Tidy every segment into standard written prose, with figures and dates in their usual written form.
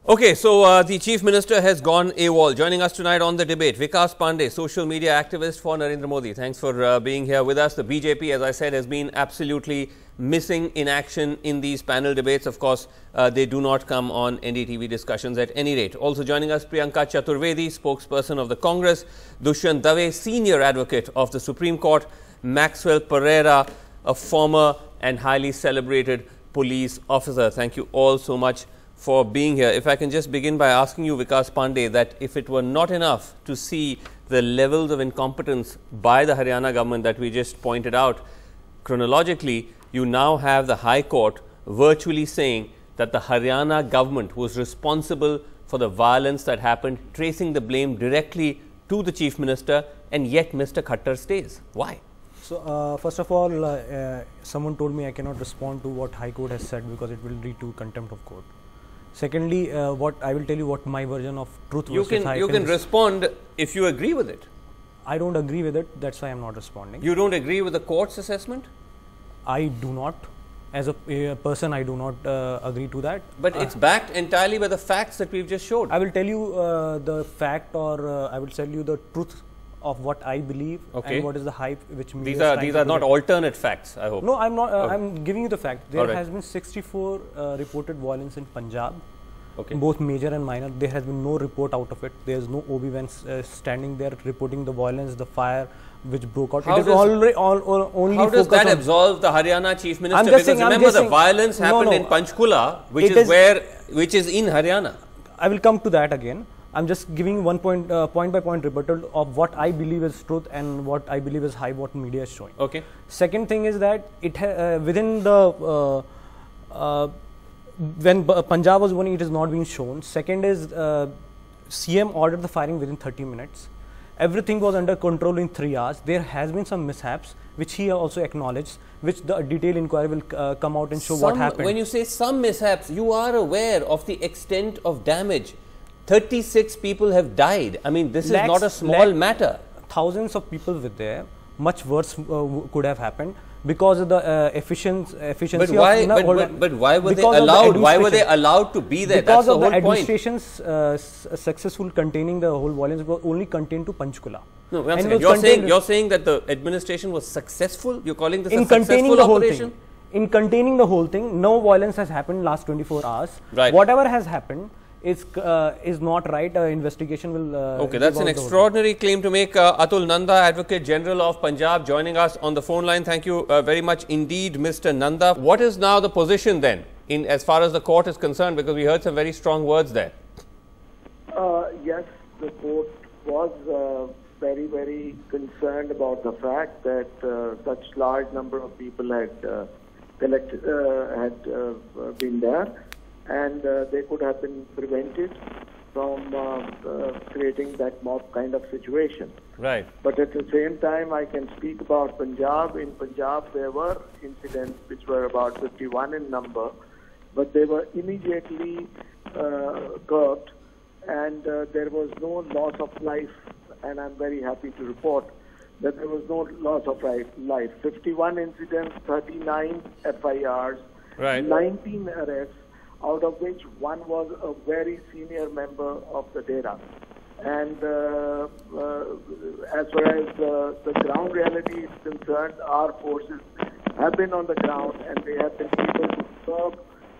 Okay, so the Chief Minister has gone AWOL. Joining us tonight on the debate, Vikas Pandey, social media activist for Narendra Modi. Thanks for being here with us. The BJP, as I said, has been absolutely missing in action in these panel debates. Of course, they do not come on NDTV discussions at any rate. Also joining us, Priyanka Chaturvedi, spokesperson of the Congress, Dushyant Dave, senior advocate of the Supreme Court, Maxwell Pereira, a former and highly celebrated police officer. Thank you all so much for being here. If I can just begin by asking you, Vikas Pandey, that if it were not enough to see the levels of incompetence by the Haryana government that we just pointed out, chronologically, you now have the High Court virtually saying that the Haryana government was responsible for the violence that happened, tracing the blame directly to the Chief Minister, and yet Mr. Khattar stays. Why? So, first of all, someone told me I cannot respond to what High Court has said because it will lead to contempt of court. Secondly, what I will tell you what my version of truth you versus can respond if you agree with it. I don't agree with it. That's why I'm not responding. You don't agree with the court's assessment? I do not. As a person, I do not agree to that. But it's backed entirely by the facts that we've just showed. I will tell you the fact, or I will tell you the truth of what I believe and what is the hype which media. These are not alternate facts, I hope. No, I'm not. I'm giving you the fact. There has been 64 reported violence in Punjab, both major and minor. There has been no report out of it. There is no OB when standing there reporting the violence, the fire which broke out. How does that absolve the Haryana Chief Minister? Because remember, the violence happened in Panchkula, which is in Haryana. I will come to that again. I'm just giving one point by point rebuttal of what I believe is truth and what I believe is hype, what media is showing. Okay. Second thing is that it within the when Punjab was winning, it is not being shown. Second is CM ordered the firing within 30 minutes. Everything was under control in 3 hours. There has been some mishaps, which he also acknowledged, which the detailed inquiry will come out and show what happened. When you say some mishaps, you are aware of the extent of damage. 36 people have died. I mean, this is not a small matter. Thousands of people were there. Much worse could have happened because of the efficiency. But why were they allowed? Why were they allowed to be there? Because of the administration's successful containing the whole violence was only contained to Panchkula. No, you're saying that the administration was successful. You're calling this a successful operation? In containing the whole thing, no violence has happened last 24 hours. Right. Whatever has happened is not right. Investigation will. Okay, that's an extraordinary claim to make. Atul Nanda, Advocate General of Punjab, joining us on the phone line. Thank you very much indeed, Mr. Nanda. What is now the position then, as far as the court is concerned? Because we heard some very strong words there. Yes, the court was very, very concerned about the fact that such large number of people had been there. And they could have been prevented from creating that mob kind of situation. Right. But at the same time, I can speak about Punjab. In Punjab, there were incidents which were about 51 in number, but they were immediately curbed, and there was no loss of life. And I'm very happy to report that there was no loss of life. 51 incidents, 39 FIRs, 19 arrests, out of which one was a very senior member of the Dera. And as far as the ground reality is concerned, our forces have been on the ground and they have been able to serve,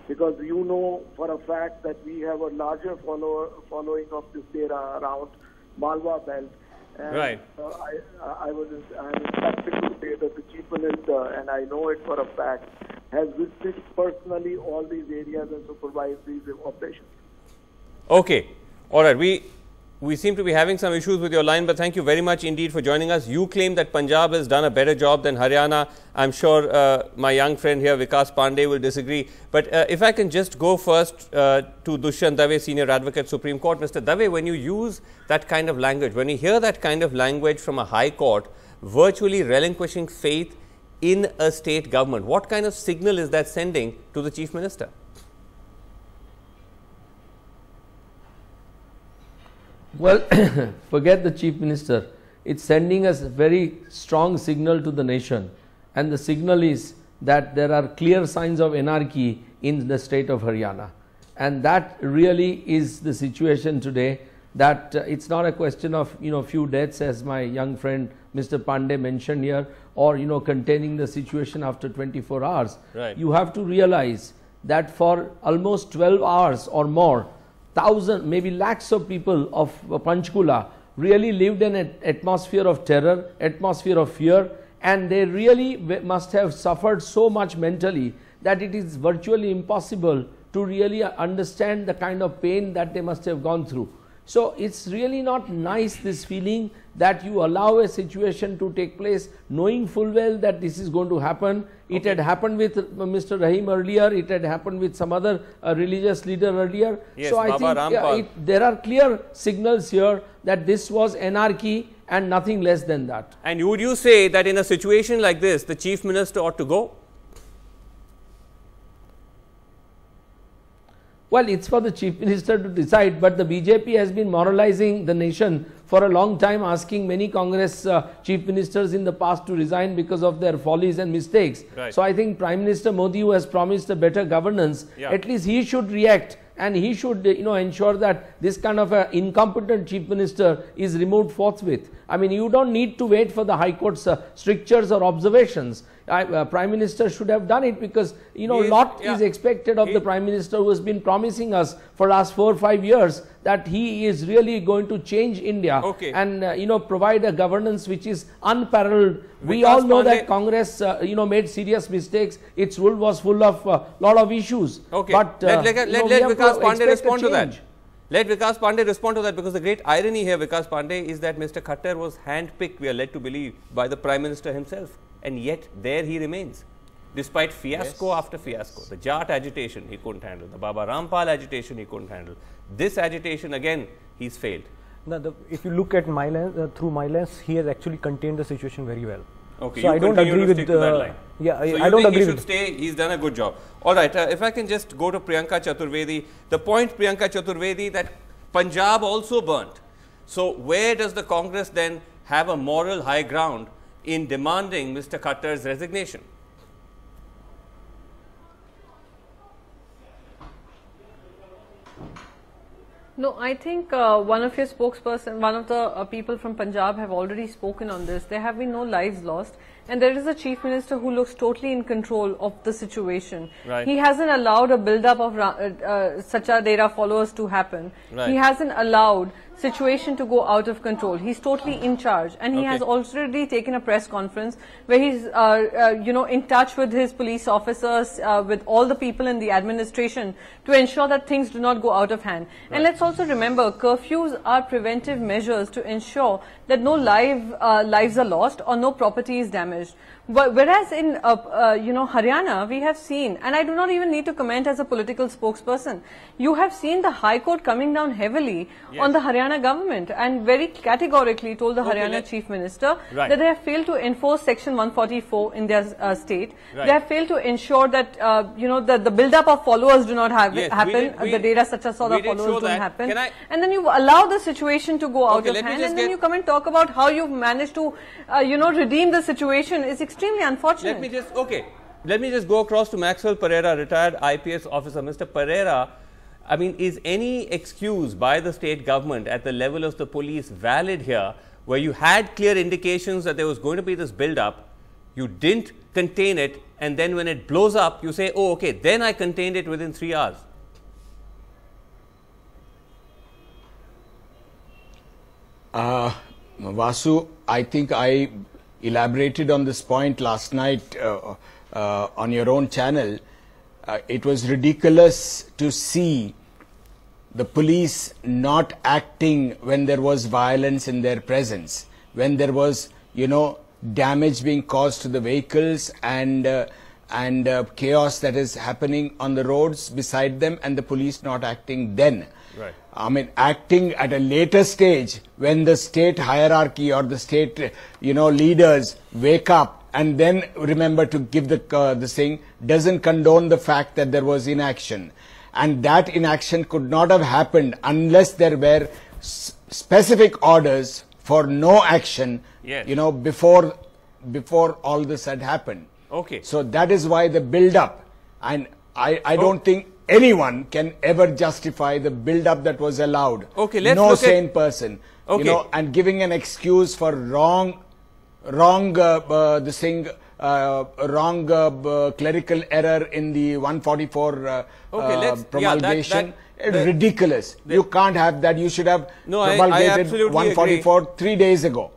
because you know for a fact that we have a larger following of this Dera around Malwa belt. And I'm expected to say that the Chief Minister, and I know it for a fact, has visited personally all these areas and supervised these operations. Okay. All right. We seem to be having some issues with your line, but thank you very much indeed for joining us. You claim that Punjab has done a better job than Haryana. I'm sure my young friend here, Vikas Pandey, will disagree. But if I can just go first to Dushyant Dave, Senior Advocate, Supreme Court. Mr. Dave, when you use that kind of language, when you hear that kind of language from a High Court, virtually relinquishing faith in a state government, what kind of signal is that sending to the Chief Minister? Well, forget the Chief Minister. It's sending us a very strong signal to the nation. And the signal is that there are clear signs of anarchy in the state of Haryana. and that really is the situation today, that it's not a question of few deaths, as my young friend Mr. Pandey mentioned here, or containing the situation after 24 hours. Right. You have to realize that for almost 12 hours or more, thousands, maybe lakhs of people of Panchkula really lived in an atmosphere of terror, atmosphere of fear, and they really must have suffered so much mentally that it is virtually impossible to really understand the kind of pain that they must have gone through. So it's really not nice, this feeling that you allow a situation to take place knowing full well that this is going to happen. It had happened with Mr. Rahim earlier, it had happened with some other religious leader earlier. Yes, so I think there are clear signals here that this was anarchy and nothing less than that. And would you say that in a situation like this, the Chief Minister ought to go? Well, it's for the Chief Minister to decide, but the BJP has been moralizing the nation for a long time, asking many Congress Chief Ministers in the past to resign because of their follies and mistakes. Right. So I think Prime Minister Modi, who has promised a better governance, at least he should react, and he should ensure that this kind of an incompetent Chief Minister is removed forthwith. I mean, you don't need to wait for the High Court's strictures or observations. Prime Minister should have done it, because lot is expected of the Prime Minister, who has been promising us for last 4 or 5 years that he is really going to change India and provide a governance which is unparalleled. We all know that Congress made serious mistakes. Its rule was full of lot of issues. But let Vikas Pandey respond to that. Let Vikas Pandey respond to that, because the great irony here, Vikas Pandey, is that Mr. Khattar was handpicked, we are led to believe, by the Prime Minister himself, and yet there he remains, despite fiasco after fiasco. The Jat agitation he couldn't handle, the Baba Rampal agitation he couldn't handle. This agitation again, he's failed. No, if you look at my lens, through my lens, he has actually contained the situation very well. Okay, so I don't agree with that line. Yeah, so I don't agree. He should stay. He's done a good job. All right. If I can just go to Priyanka Chaturvedi, the point, Priyanka Chaturvedi, that Punjab also burnt. So where does the Congress then have a moral high ground in demanding Mr. Khattar's resignation? No, I think one of your spokesperson, one of the people from Punjab have already spoken on this. There have been no lives lost, and there is a Chief Minister who looks totally in control of the situation. Right. He hasn't allowed a build-up of Sacha Dera followers to happen. Right. He hasn't allowed situation to go out of control. He's totally in charge, and he has already taken a press conference where he's in touch with his police officers, with all the people in the administration, to ensure that things do not go out of hand. And let's also remember, curfews are preventive measures to ensure that no lives are lost or no property is damaged. But whereas in Haryana, we have seen, and I do not even need to comment as a political spokesperson, you have seen the High Court coming down heavily on the Haryana government and very categorically told the Haryana Chief Minister that they have failed to enforce Section 144 in their state. They have failed to ensure that the build-up of followers do not happen. The data such as followers don't happen. And then you allow the situation to go out of hand, and then you come and talk about how you've managed to redeem the situation. Is extremely unfortunate. Let me just go across to Maxwell Pereira, retired IPS officer. Mr. Pereira, I mean, is any excuse by the state government at the level of the police valid here, where you had clear indications that there was going to be this build-up, you didn't contain it, and then when it blows up, you say, oh, okay, then I contained it within 3 hours? Vasu, I think I elaborated on this point last night on your own channel. It was ridiculous to see the police not acting when there was violence in their presence, when there was, damage being caused to the vehicles and chaos that is happening on the roads beside them, and the police not acting then. Right. I mean, acting at a later stage when the state hierarchy or the state, leaders wake up and then remember to give the thing, doesn't condone the fact that there was inaction. And that inaction could not have happened unless there were specific orders for no action, before all this had happened. Okay. So that is why the build-up, and I don't think anyone can ever justify the build-up that was allowed. Okay, let's no look sane person. Okay. You know, and giving an excuse for wrong clerical error in the 144 promulgation. Ridiculous. You can't have that. You should have promulgated 144 3 days ago.